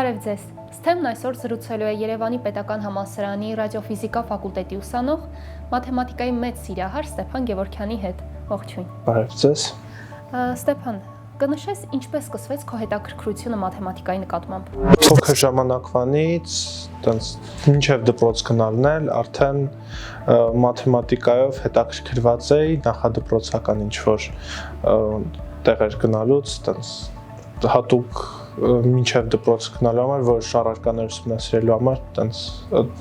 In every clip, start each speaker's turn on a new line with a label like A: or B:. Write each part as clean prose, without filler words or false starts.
A: Բարև ձեզ։ Ստեմն այսօր զրուցելու է Երևանի Պետական համալսարանի ռադիոֆիզիկա ֆակուլտետի ուսանող, մաթեմատիկայի մեծ սիրահար Ստեփան Գևորգյանի հետ։ Ողջույն։
B: Բարև ձեզ։
A: Ստեփան, կնշես ինչպես սկսվեց քո հետաքրքրությունը մաթեմատիկայի նկատմամբ։
B: Փոքր ժամանակվանից, մինչև դպրոց գնալն էլ արդեն մաթեմատիկայով հետաքրքրված էի, նախադպրոցական ինչ-որ տեղեր գնալուց, հատուկ մինչև դպրոց գնալու համար, որոշ առարկաներ ուսումնասիրելու համար,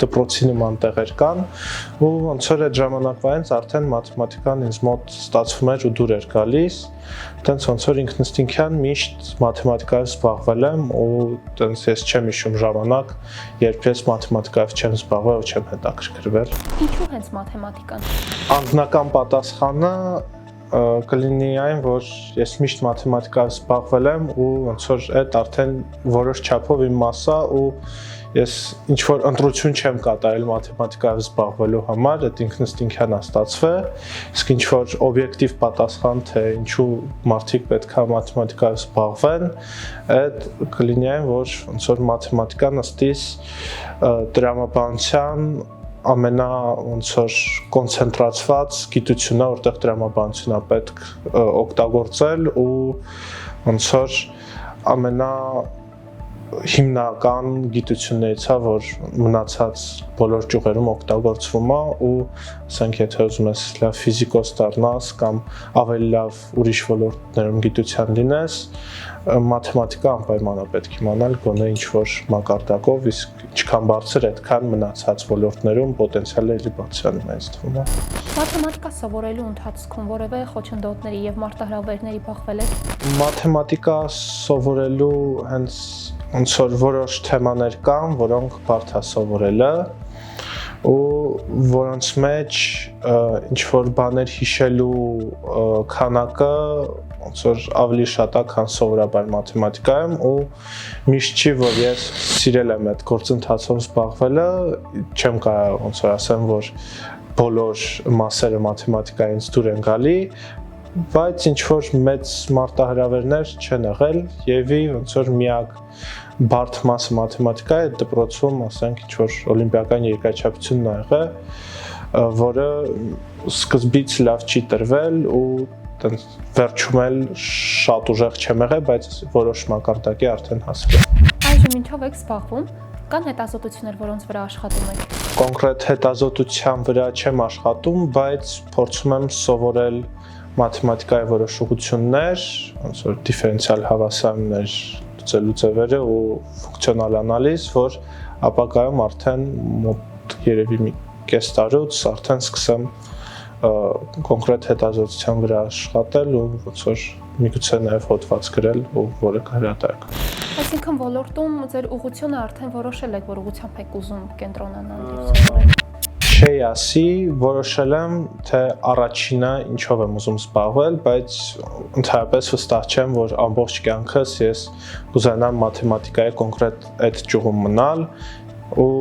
B: դպրոցի նման տեղեր կան, ու ոնց որ այդ ժամանակվանից արդեն մաթեմատիկան ինձ մոտ ստացվում էր ու դուր էր գալիս, ոնց որ ինքնըստինքյան միշտ մաթեմատիկայով զբաղվել եմ ու ես չեմ հիշում ժամանակ, երբ ես մաթեմատիկայով չեմ զբաղվել ու չեմ հետաքրքրվել։
A: Ինչու հենց մաթեմատիկան։
B: Անձնական պատասխանը կլինի այն, որ ես միշտ մաթեմատիկայով զբաղվել եմ ու ոնց որ այդ արդեն որոշ չափով իմ մասա ու ես ինչ-որ ընտրություն չեմ կատարել մաթեմատիկայով զբաղվելու համար, այդ ինքնըստինքյան է ստացվել, իսկ ինչ-որ օբյեկտիվ պատասխան, թե ինչու մարդիկ պետք է մաթեմատիկայով զբաղվեն, այդ կլինի այն, որ ոնց որ մաթեմատիկան ըստիս տրամաբանության ոնց որ կոնցենտրացված գիտությունն է, որտեղ տրամաբանությունն է պետք օգտագործել ու ոնց որ հիմնական գիտություններից է, որ մնացած բոլոր ճյուղերում օգտագործվում է ու ասենք եթե ուզում ես լավ ֆիզիկոս դառնաս կամ ավելի լավ ուրիշ ոլորտներում գիտության լինես, մաթեմատիկա անպայման է պետք իմանալ գոնե ինչ-որ մակարդակով, իսկ ինչքան բարձր, այդքան մնացած ոլորտներում պոտենցիալը բացանում է ինձ թվում է։
A: Մաթեմատիկա սովորելու ընթացքում որևէ խոչընդոտների եւ մարտահրավերների բախվել եք։
B: Մաթեմատիկա սովորելու հենց ոնց որ որոշ թեմաներ կան, որոնք բարդ է սովորելը ու որոնց մեջ ինչ-որ բաներ հիշելու քանակը ոնց որ ավելի շատ է, քան սովորաբար մաթեմատիկայում ու միշտ չի, որ ես սիրել եմ այդ գործընթացով զբաղվելը, չեմ կարող ոնց որ ասեմ, որ բոլոր մասերը մաթեմատիկայից դուր են գալի, բայց ինչ-որ մեծ մարտահրավերներ չեն եղել եւ ոնց որ միակ բարդ մասը մաթեմատիկա է դպրոցում, ասենք ինչ-որ օլիմպիական երկրաչափությունն ա եղել, որը սկզբից լավ չի տրվել ու վերջում էլ շատ ուժեղ չեմ եղել, բայց որոշ մակարդակի արդեն հասել։
A: Այժմ ինչով եք զբաղվում։ Կան հետազոտություններ, որոնց վրա աշխատում եք։
B: Կոնկրետ հետազոտության վրա չեմ աշխատում, բայց փորձում եմ սովորել մաթեմատիկայի որոշ ուղղություններ, ոնց որ դիֆերենցիալ հավասարումներ լուծելու ձևերը ու ֆունկցիոնալ անալիզ, որ ապագայում արդեն մոտ երևի մի կես տարուց արդեն սկսեմ կոնկրետ հետազոտության վրա աշխատել ու ոնց որ միգուցե նաև հոդված գրել ու որը հրատարակ։
A: Այսինքն ոլորտում ձեր ուղղությունը արդեն որոշել եք, որ ուղղությամբ եք ուզում կենտրոնանալ եւ սովորել։
B: Չի ասի, որոշել եմ, թե առաջինը ինչով եմ ուզում զբաղվել, բայց ընդհանրապես վստահ չեմ, որ ամբողջ կյանքս ես կուզենամ մաթեմատիկայի կոնկրետ այդ ճյուղում մնալ ու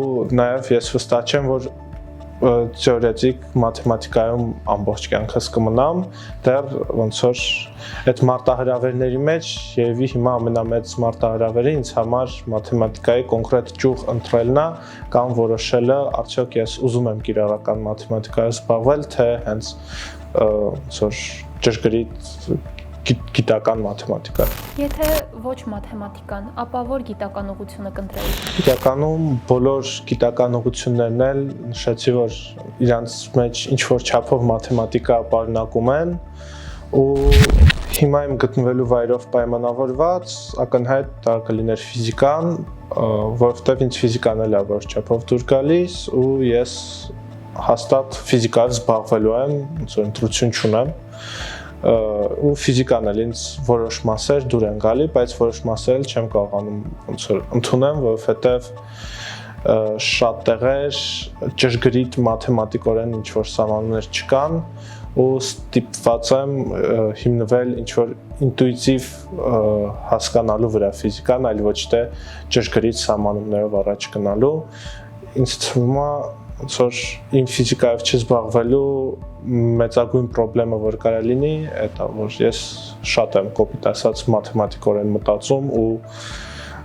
B: նաև ես վստահ չեմ, որ թեորետիկ մաթեմատիկայում ամբողջ կյանքս կմնամ, դեռ ոնց որ այդ մարտահրավերների մեջ երևի հիմա ամենամեծ մարտահրավերը ինձ համար մաթեմատիկայի կոնկրետ ճյուղ ընտրելն է կամ որոշելը արդյոք ես ուզում եմ կիրառական մաթեմատիկայով զբաղվել, թե հենց ոնց որ ճշգրիտ գիտական մաթեմատիկա։
A: Եթե ոչ մաթեմատիկան, ապա որ գիտական ուղղությունը կընտրեիք։
B: Գիտականում բոլոր գիտական ուղղություններն էլ նշեցի, որ իրանց մեջ ինչ-որ չափով մաթեմատիկա պարունակում են ու հիմա իմ գտնվելու վայրով պայմանավորված ակնհայտ դա կլիներ ֆիզիկան, որովհետև ինձ ֆիզիկան էլ է որոշ չափով դուր գալիս ու ես հաստատ ֆիզիկայով զբաղվելու եմ, ոնց որ ընտրություն չունեմ ու ֆիզիկան էլ ինձ որոշ մասեր դուր են գալի, բայց որոշ մասեր չեմ կարողանում ոնց որ ընդունեմ, որովհետև շատ տեղեր ճշգրիտ մաթեմատիկորեն ինչ-որ սահմանումներ չկան ու ստիպված եմ հիմնվել ինչ-որ ինտուիտիվ հասկանալու վրա ֆիզիկան, այլ ոչ թե ճշգրիտ սահմանումներով առաջ գնալու։ Ինձ թվում է ոնց որ իմ ֆիզիկայով չզբաղվելու մեծագույն խնդրեմը որ կարա լինի, այդ է որ ես շատ եմ կոպիտ ասած մաթեմատիկորեն մտածում ու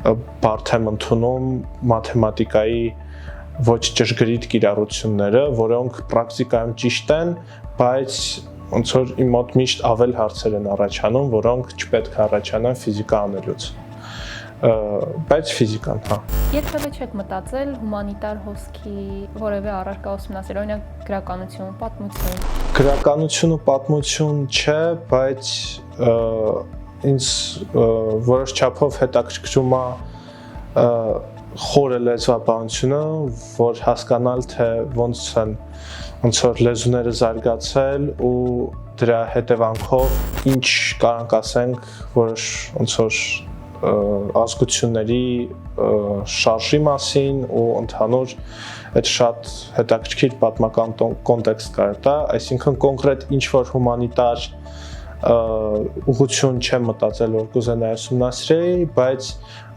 B: բարդ եմ ընդունում մաթեմատիկայի ոչ ճշգրիտ կիրառությունները, որոնք պրակտիկայում ճիշտ են, բայց ոնց որ իմ մոտ միշտ ավել հարցեր են առաջանում, որոնք չպետք է առաջանան ֆիզիկա անելուց։ Բայց ֆիզիկան, հա։
A: Երբևէ չեք մտածել հումանիտար հոսքի որևէ առարկա ուսումնասիրել, օրինակ գրականություն, պատմություն։
B: Գրականություն ու պատմություն չէ, բայց ինձ որոշ չափով հետաքրքրում է խորը լեզվաբանությունը, որ հասկանալ թե ոնց որ լեզուները զարգացել ու դրա հետևանքով ինչ կարանք ասենք որոշ ոնց որ ազգությունների շարժի մասին ու ընդհանուր այդ շատ հետաքրքիր պատմական կոնտեքստ կար դա, այսինքն կոնկրետ ինչ որ հումանիտար ուղղություն չեմ մտածել որ կուզենայի ուսումնասիրեի, բայց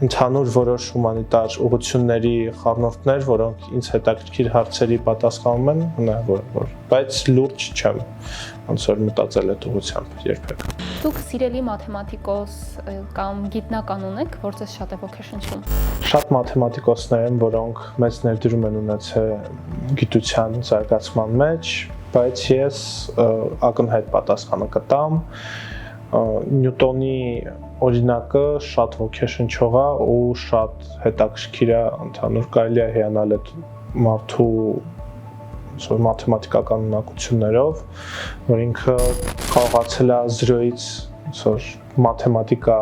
B: ընդհանուր որոշ հումանիտար ուղղությունների խառնուրդներ, որոնք ինձ հետաքրքիր հարցերի պատասխանում են, հնարավոր է որ, բայց լուրջ չեմ ոնց որ մտածել այդ ուղղությամբ երբեք։
A: Դուք սիրելի մաթեմատիկոս կամ գիտնական ունեք, որ ձեզ շատ է ոգեշնչում։
B: Շատ մաթեմատիկոսներ են, որոնք մեծ ներդրում են ունեցել գիտության զարգացման մեջ, բայց ես ակնհայտ պատասխանը կտամ։ Նյուտոնի օրինակը շատ ոգեշնչող է ու շատ հետաքրքիր է, ընդհանուր կարելի է հիանալ այդ մարդու մաթեմատիկական ունակություններով, որ ինքը կարողացել է 0-ից մաթեմատիկա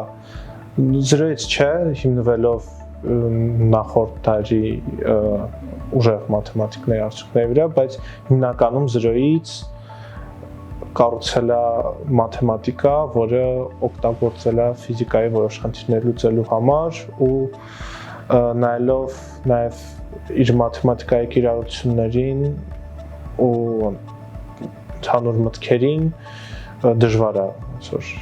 B: 0-ից չէ, հիմնվելով նախորդ դարի ուժեղ մաթեմատիկների արդյունքների վրա, բայց հիմնականում 0-ից կառուցել է մաթեմատիկա, որը օգտագործել է ֆիզիկայի որոշ խնդիրներ լուծելու համար ու նայելով նաև իր մաթեմատիկայի կիրառություններին ու ընդհանուր մտքերին դժվար է ոնց որ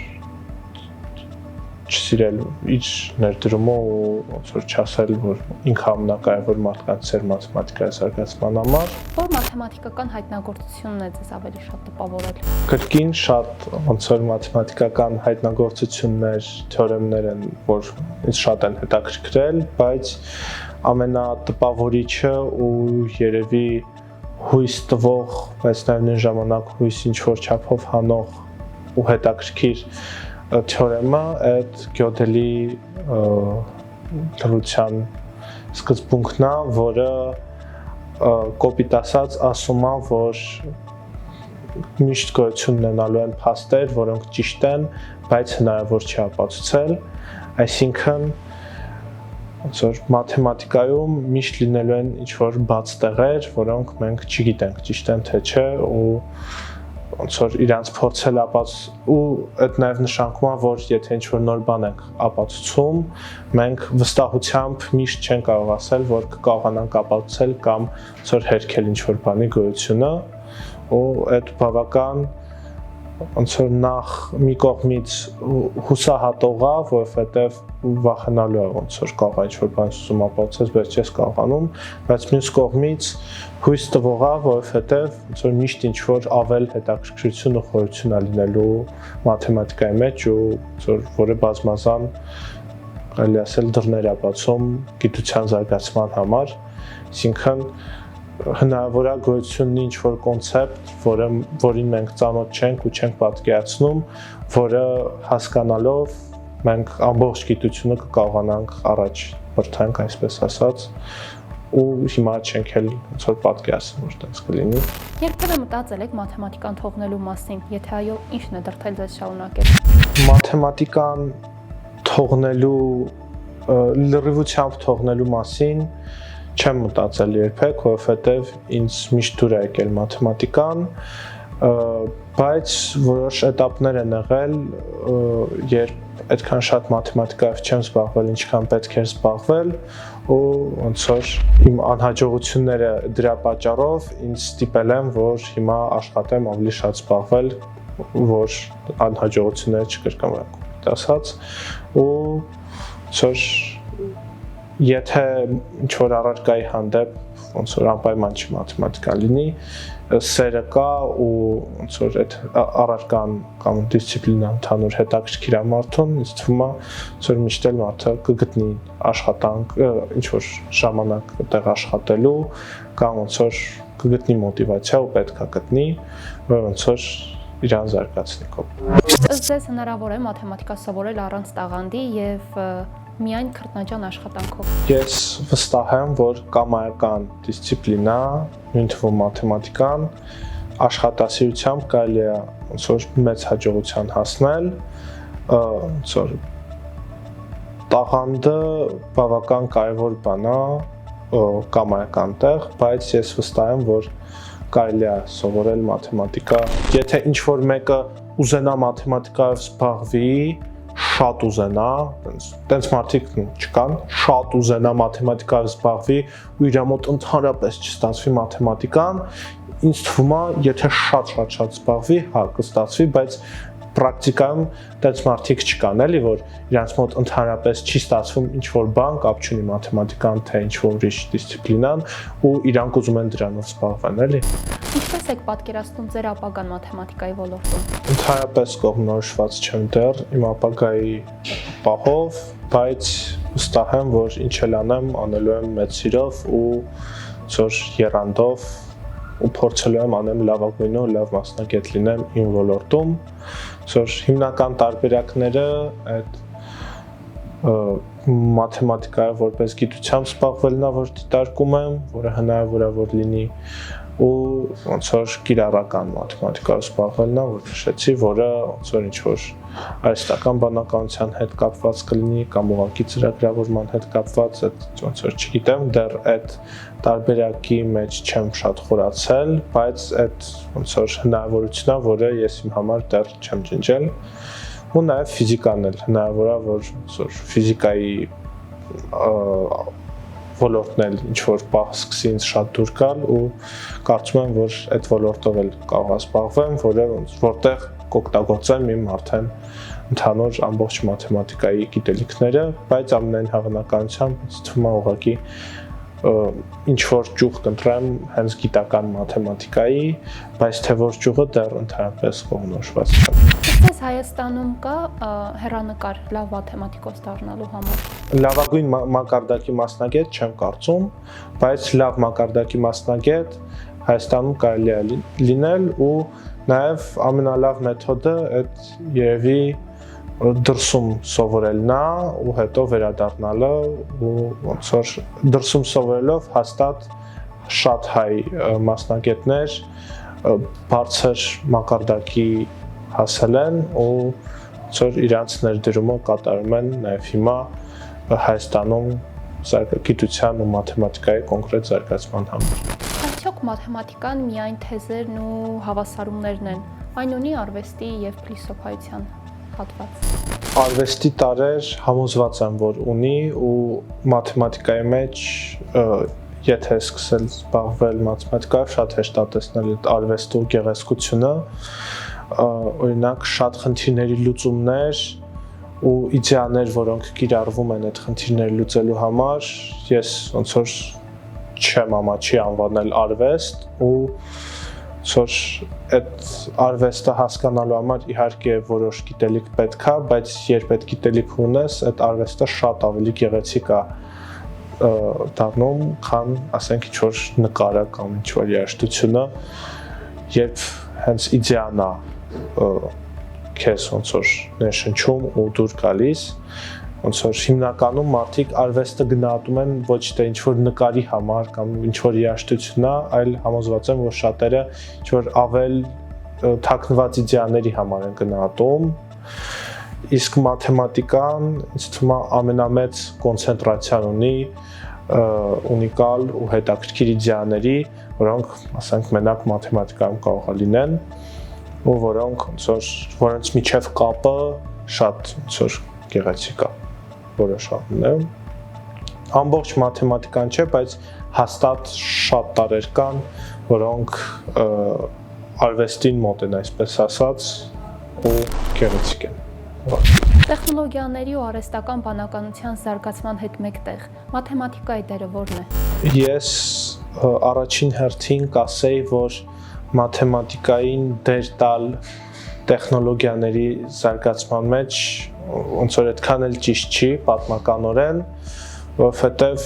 B: չսիրել իր ներդրումը ու ոնց որ չասել որ ինքը ամենակարևոր մարդկանց էր մաթեմատիկայի զարգացման համար։
A: Որ մաթեմատիկական հայտնագործությունն է ձեզ ավելի շատ տպավորել։
B: Կրկին շատ ոնց որ մաթեմատիկական հայտնագործություններ, թեորեմներ են, որ ինձ շատ են հետաքրքրել, բայց ամենատպավորիչը ու երևի հույս տվող, բայց նաև նույն ժամանակ հույս ինչ-որ չափով հանող ու հետաքրքիր թեորեմը այդ Գյոդելի դրության սկզբունքն է, որը կոպիտ ասած ասում է, որ միշտ գոյություն ունենալու են փաստեր, որոնք ճիշտ են, բայց հնարավոր չի ապացուցել, այսինքն ոնց որ մաթեմատիկայում միշտ լինելու են ինչ-որ բաց տեղեր, որոնք մենք չգիտենք ճիշտ են թե չէ ու ոնց որ իրանց փորձել ու այդ նաև նշանակում է, որ եթե ինչ-որ նոր բան ենք ապացուցում, մենք վստահությամբ միշտ չենք կարող ասել, որ կկարողանանք ապացուցել կամ ոնց որ հերքել ինչ-որ բանի գոյությունը ու այդ բավական ոնց որ նախ մի կողմից հուսահատող է, որովհետև վախենալու է ոնց որ կարող է ինչ-որ բան ուզում ապացուցել, բայց չես կարողանում, բայց մյուս կողմից հույս տվող է, որովհետև ոնց որ միշտ ինչ-որ ավել հետաքրքրություն ու խորություն է լինելու մաթեմատիկայի մեջ ու ոնց որ որը բազմազան կարելի ասել դռներ է բացում գիտության զարգացման համար, այսինքն հնարավոր է գոյություն ունի ինչ-որ կոնցեպտ, որին մենք ծանոթ չենք ու չենք պատկերացնում, որը հասկանալով մենք ամբողջ գիտությունը կկարողանանք առաջ բրդանք, այսպես ասած, ու հիմա չենք էլ ոնց որ պատկերացնում, որ այդպես կլինի։
A: Երբևէ մտածել եք մաթեմատիկան թողնելու մասին, եթե այո, ի՞նչն է դրդել ձեզ շարունակել։
B: Մաթեմատիկան թողնելու լրիվությամբ թողնելու մասին չեմ մտածել երբեք, որովհետև ինձ միշտ դուր է եկել մաթեմատիկան, բայց որոշ էտապներ են եղել, երբ այդքան շատ մաթեմատիկայով չեմ զբաղվել, ինչքան պետք էր զբաղվել, ու ոնց որ իմ անհաջողությունները դրա պատճառով ինձ ստիպել են, որ հիմա աշխատեմ ավելի շատ զբաղվել, որ անհաջողությունները չկրկնվեն, ասած, ու ոնց որ եթե ինչ-որ առարկայի հանդեպ ոնց որ անպայման չի մաթեմատիկան լինի, սերը կա ու ոնց որ այդ առարկան կամ դիսցիպլինան ընդհանուր հետաքրքիր է մարդուն, ինձ թվում է ոնց որ միշտ էլ մարդը կգտնի աշխատանք, ինչ որ ժամանակ այդտեղ աշխատելու կամ ոնց որ կգտնի մոտիվացիա ու պետք է գտնի, որ ոնց որ իրան զարգացնի կողմ։
A: Ըստ ձեզ հնարավոր է մաթեմատիկա սովորել առանց տաղանդի եւ միայն քրտնաջան աշխատանքով։ Ես
B: վստահ եմ, որ կամայական դիսցիպլինա, նույն թվում մաթեմատիկան, աշխատասիրությամբ կարելի է ոնց որ մեծ հաջողության հասնել, ոնց որ տաղանդը բավական կարևոր բան է կամայական տեղ, բայց ես վստահ եմ, որ կարելի է սովորել մաթեմատիկա։ Եթե ինչ-որ մեկը ուզենա մաթեմատիկայով զբաղվի, շատ ուզենա, տենց մարդիկ չկան, շատ ուզենա մաթեմատիկայով զբաղվի ու իր մոտ ընդհանրապես չստացվի մաթեմատիկան, ինձ թվում է, եթե շատ զբաղվի, հա, կստացվի, բայց պրակտիկայում տենց մարդիկ չկան, էլի, որ իրանց մոտ ընդհանրապես չի ստացվում ինչ-որ բան, կապ չունի մաթեմատիկան, թե ինչ-որ ուրիշ դիսցիպլինան ու իրանք ուզում են դրանով զբաղվեն, էլի։
A: Ինչպես եք պատկերացնում ձեր ապագան մաթեմատիկայի ոլորտում։
B: Ընդհանրապես կողմնորոշված չեմ դեռ իմ ապագայի պահով, բայց վստահ եմ, որ ինչ էլ անեմ, անելու եմ մեծ սիրով ու ծոր եռանդով ու փորձելու եմ անեմ լավագույնը ու լավ մասնագետ լինեմ իմ ոլորտում, ծոր հիմնական տարբերակները այդ մաթեմատիկայով որպես գիտությամբ զբաղվելն է, որ դիտարկում եմ, որը հնարավոր է որ լինի ու ոնց որ կիրառական մաթեմատիկայով զբաղվելն է, որ նշեցի, որը ոնց որ ինչ-որ արհեստական բանականության հետ կապված կլինի կամ ուղղակի ծրագրավորման հետ կապված, այդ ոնց որ չգիտեմ, դեռ այդ տարբերակի մեջ չեմ շատ խորացել, բայց այդ ոնց որ հնարավորությունն է, որը ես իմ համար դեռ չեմ ջնջել, ու նաև ֆիզիկան էլ հնարավոր է, որ ոնց որ ֆիզիկայի ոլորտն էլ ինչ-որ պահ սկսի ինձ շատ դուր գալ ու կարծում եմ, որ այդ ոլորտով էլ կարող զբաղվեմ, որտեղ կօգտագործեմ իմ արդեն ընդհանուր ամբողջ մաթեմատիկայի գիտելիքները, բայց ամենայն հավանականությամբ ինձ թվում է ուղղակի ինչ-որ ճյուղ կընտրեմ հենց գիտական մաթեմատիկայի, բայց թե որ ճյուղը դեռ ընդհանրապես կողմնորոշված չեմ։
A: Ինչպես Հայաստանում կա հեռանկար լավ մաթեմատիկոս դառնալու համար։
B: Լավագույն մակարդակի մասնագետ չեմ կարծում, բայց լավ մակարդակի մասնագետ Հայաստանում կարելի է լինել ու նաև ամենալավ մեթոդը այդ երևի դրսում սովորելն է ու հետո վերադառնալը ու ոնց որ դրսում սովորելով հաստատ շատ հայ մասնագետներ բարձր մակարդակի հասել են ու ոնց որ իրանց ներդրումը կատարում են նաև հիմա Հայաստանում գիտության ու մաթեմատիկայի կոնկրետ զարգացման համար։
A: Արդյոք մաթեմատիկան միայն թեզերն ու հավասարումներն են, այն ունի արվեստի եւ փիլիսոփայության հատված։
B: Արվեստի տարեր համոզված եմ, որ ունի ու մաթեմատիկայի մեջ եթե սկսել զբաղվել մաթեմատիկայով շատ հեշտ է տեսնել այդ արվեստի գեղեցկությունը, օրինակ շատ խնդիրների լուծումներ ու իդեաներ, որոնք կիրառվում են այդ խնդիրները լուծելու համար, ես ոնց որ չեմ ամաչի անվանել արվեստ ու որ այդ արվեստը հասկանալու համար իհարկե որոշ գիտելիք պետք է, բայց երբ այդ գիտելիք ունես, այդ արվեստը շատ ավելի գեղեցիկ է դառնում, քան ասենք ինչ-որ նկարը կամ ինչ-որ երաժշտությունը, երբ հենց իդեան է քեզ ոնց որ ներշնչում ու դուր գալիս, ոնց որ հիմնականում մարդիկ արվեստը գնահատում են ոչ թե ինչ-որ նկարի համար կամ ինչ-որ երաժշտությունն է, այլ համոզված եմ, որ շատերը ինչ-որ ավել թաքնված իդեաների համար են գնահատում, իսկ մաթեմատիկան ինձ թվում է ամենամեծ կոնցենտրացիան ունի ունիկալ ու հետաքրքիր իդեաների, որոնք, ասենք, մենակ մաթեմատիկայում կարող է լինեն ու որոնց միջև կապը շատ ոնց որ գեղեցիկ է որոշակներում։ Ամբողջ մաթեմատիկան չէ, բայց հաստատ շատ տարեր կան, որոնք արվեստին մոտ են, այսպես ասած, ու գեղեցիկ են։
A: Տեխնոլոգիաների ու արհեստական բանականության զարգացման հետ մեկտեղ մաթեմատիկայի դերը ո՞րն է։
B: Ես առաջին հերթին կասեի, որ մաթեմատիկային դեր տալ տեխնոլոգիաների զարգացման մեջ ոնց որ այդքան էլ ճիշտ չի պատմականորեն, որովհետև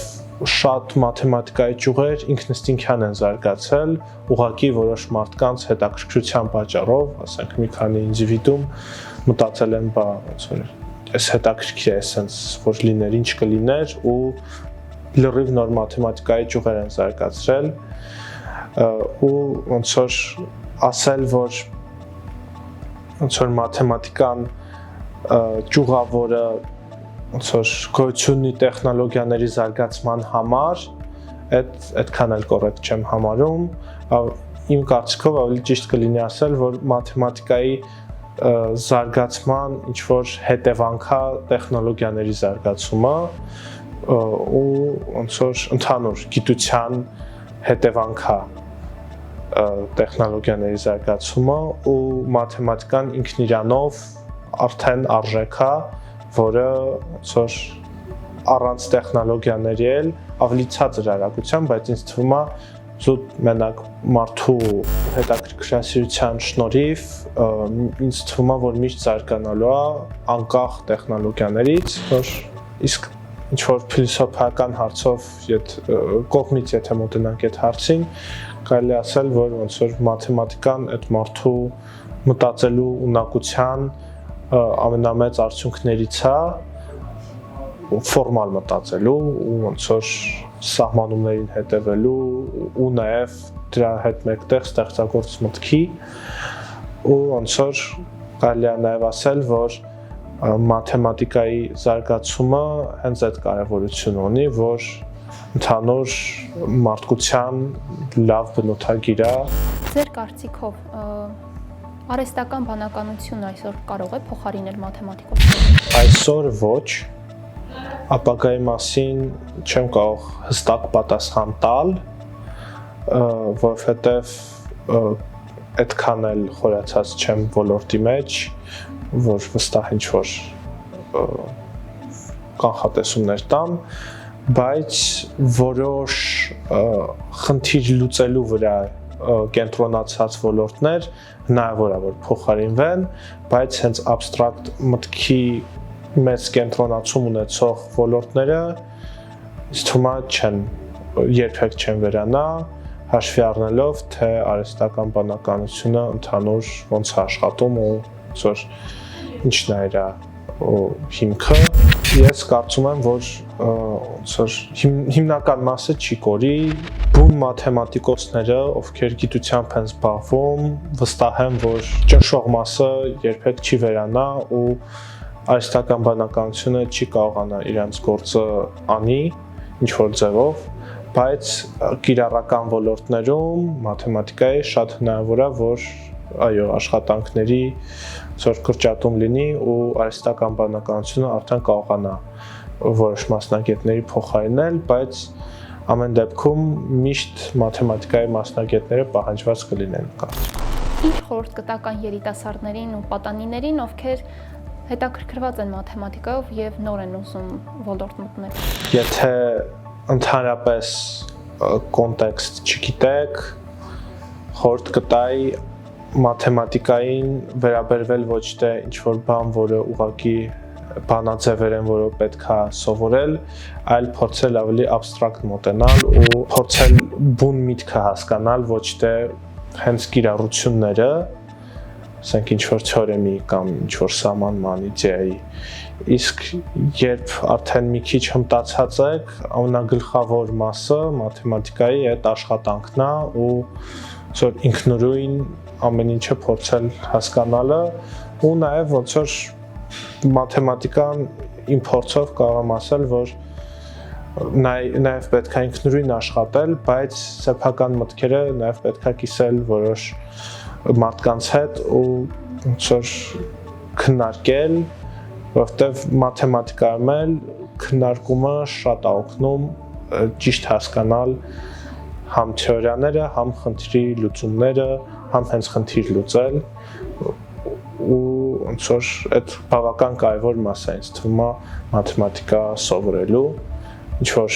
B: շատ մաթեմատիկայի ճյուղեր ինքնըստինքյան են զարգացել, ուղղակի որոշ մարդկանց հետաքրքրության պատճառով, ասենք մի քանի ինդիվիդուում մտածել են, ոնց որ այս հետաքրքիր է, ասենց որ լիներ, ինչ կլիներ ու լրիվ նոր մաթեմատիկայի ճյուղեր են զարգացրել ու ոնց որ ասել, որ ոնց որ մաթեմատիկան ճյուղավորը ոնց որ գոյություն ունի տեխնոլոգիաների զարգացման համար, այդքան էլ կոռեկտ չեմ համարում, իմ կարծիքով ավելի ճիշտ կլինի ասել, որ մաթեմատիկայի զարգացման ինչ որ հետևանքա տեխնոլոգիաների զարգացումը ու ոնց որ ընդհանուր գիտության հետևանքա տեխնոլոգիաների զարգացումը ու մաթեմատիկան ինքն իրանով արդեն արժեք է, որը ոնց որ առանց տեխնոլոգիաների էլ ավելի ցածր արագությամբ, բայց ինձ թվում է զուտ մենակ մարդու հետաքրքրասիրության շնորհիվ ինձ թվում է, որ միշտ զարգանալու է անկախ տեխնոլոգիաներից, որ իսկ ինչ որ փիլիսոփայական հարցով կողմից եթե մոտենանք այդ հարցին, կարելի ասել, որ ոնց որ մաթեմատիկան այդ մարդու մտածելու ունակության ամենամեծ արդյունքներից է ֆորմալ մտածելու ու ոնց որ սահմանումներին հետևելու ու նաև դրա հետ մեկտեղ ստեղծագործ մտքի ու ոնց որ կարելի է նաև ասել, որ մաթեմատիկայի զարգացումը հենց այդ կարևորությունը ունի, որ ընդհանուր մարդկության լավ բնութագիր է։
A: Ձեր կարծիքով արհեստական բանականությունը այսօր կարող է փոխարինել մաթեմատիկոսներին։
B: Այսօր ոչ, ապագայի մասին չեմ կարող հստակ պատասխան տալ, որովհետև այդքան էլ խորացած չեմ ոլորտի մեջ, որ վստահ ինչ որ կանխատեսումներ տամ, բայց որոշ խնդիր լուծելու վրա կենտրոնացած ոլորտներ հնարավոր է որ փոխարինվեն, բայց հենց абստրակտ մտքի մեծ կենտրոնացում ունեցող ոլորտները ինձ թվում է երբեք չեն վերանա, հաշվի առնելով, թե արհեստական բանականությունը ընդհանուր ոնց է աշխատում ու որ ինչն է իր հիմքը։ Ես կարծում եմ, որ ոնց որ հիմնական մասը չի կորի, բուն մաթեմատիկոսները, ովքեր գիտությամբ են զբաղվում, վստահ եմ, որ ճնշող մասը երբեք չի վերանա ու արհեստական բանականությունը չի կարողանա իրենց գործը անի ինչ որ ձևով, բայց կիրառական ոլորտներում մաթեմատիկայի շատ հնարավոր է, որ այո, աշխատանքների կրճատում լինի ու արհեստական բանականությունը արդեն կարողանա որոշ մասնագետների փոխարինել, բայց ամեն դեպքում միշտ մաթեմատիկայի մասնագետները պահանջված կլինեն կարծիքով։
A: Ինչ խորհուրդ կտաք երիտասարդներին ու պատանիներին, ովքեր հետաքրքրված են մաթեմատիկայով եւ նոր են ուզում ոլորտ մտնել։
B: Եթե ընդհանրապես կոնտեքստ չգիտեք, խորհուրդ կտայի մաթեմատիկային վերաբերվել ոչ թե ինչ-որ բան, որը ուղղակի բանաձևեր են, որը պետք է սովորել, այլ փորձել ավելի абստրակտ մոտենալ ու փորձել բուն միտքը հասկանալ, ոչ թե հենց կիրառությունները, ասենք ինչ-որ թեորեմի կամ ինչ-որ սահմանման իդեայի։ Իսկ երբ արդեն մի քիչ հմտացած եք, ամենագլխավոր մասը մաթեմատիկայի այդ աշխատանքն է ու ինքնուրույն ամեն ինչը փորձել հասկանալը ու նաև ոնց որ մաթեմատիկան իմ փորձով կարող եմ ասել, որ նաև պետք է ինքնուրույն աշխատել, բայց սեփական մտքերը նաև պետք է կիսել որոշ մարդկանց հետ ու ոնց որ քննարկել, որովհետև մաթեմատիկայում էլ քննարկումը շատ է օգնում ճիշտ հասկանալ համ թեորիաները, համ խնդրի լուծումները, համ հենց խնդիր լուծել ու ոնց որ այդ բավական կարևոր մաս է ինձ թվում է մաթեմատիկա սովորելու ինչ որ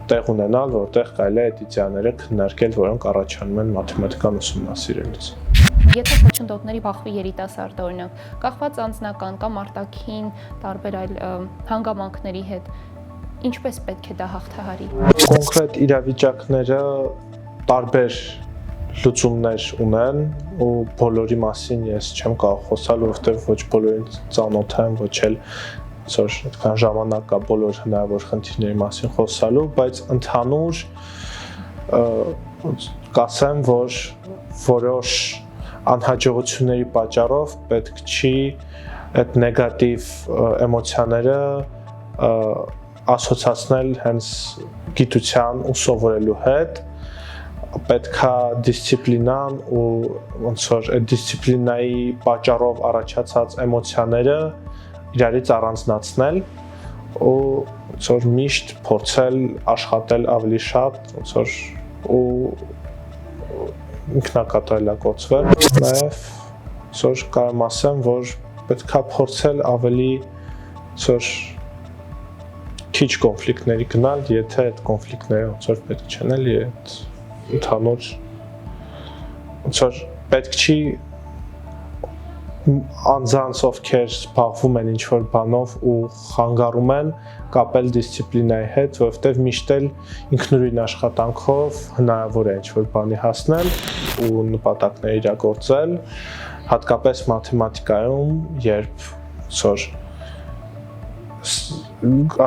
B: տեղ ունենալ, որտեղ կարելի է այդ իդեաները քննարկել, որոնք առաջանում են մաթեմատիկան ուսումնասիրելուց։
A: Եթե խոչընդոտների բախվի երիտասարդը օրինակ, կախված անձնական կամ արտաքին տարբեր այլ հանգամանքների հետ, ինչպես պետք է դա հաղթահարի։
B: Կոնկրետ իրավիճակները տարբեր լուծումներ ունեն ու բոլորի մասին ես չեմ կարող խոսալ, որովհետև ոչ բոլորին ծանոթ եմ, ոչ էլ այսօր այդքան ժամանակ կա բոլոր հնարավոր խնդիրների մասին խոսալու, բայց ընդհանուր կասեմ, որ որոշ անհաջողությունների պատճառով պետք չի այդ նեգատիվ էմոցիաները ասոցացնել հենց գիտության ու սովորելու հետ, պետքա դիսցիպլինան ու ոնց որ այդ դիսցիպլինայի պատճառով առաջացած էմոցիաները իրարից առանձնացնել ու ոնց որ միշտ փորձել աշխատել ավելի շատ, ոնց որ ու ինքնակատարելագործվել, նաև ոնց որ կարամ ասեմ, որ պետքա փորձել ավելի ոնց որ քիչ կոնֆլիկտների գնալ, եթե այդ կոնֆլիկտները ոնց որ պետք չեն էլի այդ ընդհանուր ոնց որ պետք չի անձանց ովքեր զբաղվում են ինչ-որ բանով ու խանգարում են կապել դիսցիպլինայի հետ, որովհետև միշտ էլ ինքնուրույն աշխատանքով հնարավոր է ինչ-որ բանի հասնել ու նպատակներ իրագործել, հատկապես մաթեմատիկայում, երբ ոնց որ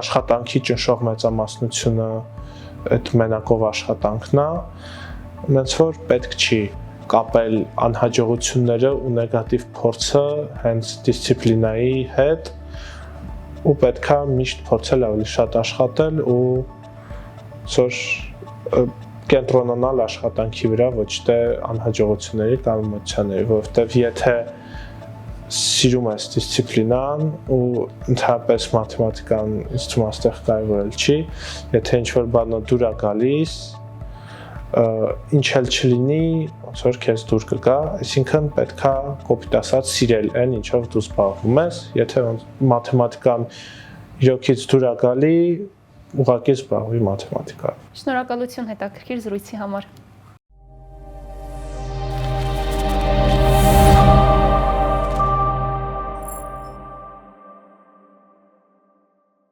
B: աշխատանքի ճնշող մեծամասնությունը այդ մենակով աշխատանքն է, ոնց որ պետք չի կապել անհաջողությունները ու նեգատիվ փորձը հենց դիսցիպլինայի հետ ու պետքա միշտ փորձել ավելի շատ աշխատել ու որ կենտրոնանալ աշխատանքի վրա, ոչ թե անհաջողությունների կամ էմոցիաների, որովհետև եթե սիրում ես դիսցիպլինան ու ընդհանրապես մաթեմատիկան ինձ թվում է այստեղ կարևորել չի, եթե ինչ-որ բանը դուր է գալիս, ինչ էլ չլինի, ոնց որ քեզ դուր կգա, այսինքն պետքա կոպիտ ասած սիրել այն, ինչով դու զբաղվում ես, եթե մաթեմատիկան իրոքից դուր է գալի, ուղղակի զբաղվի մաթեմատիկայով։
A: Շնորհակալություն հետաքրքիր զրույցի համար։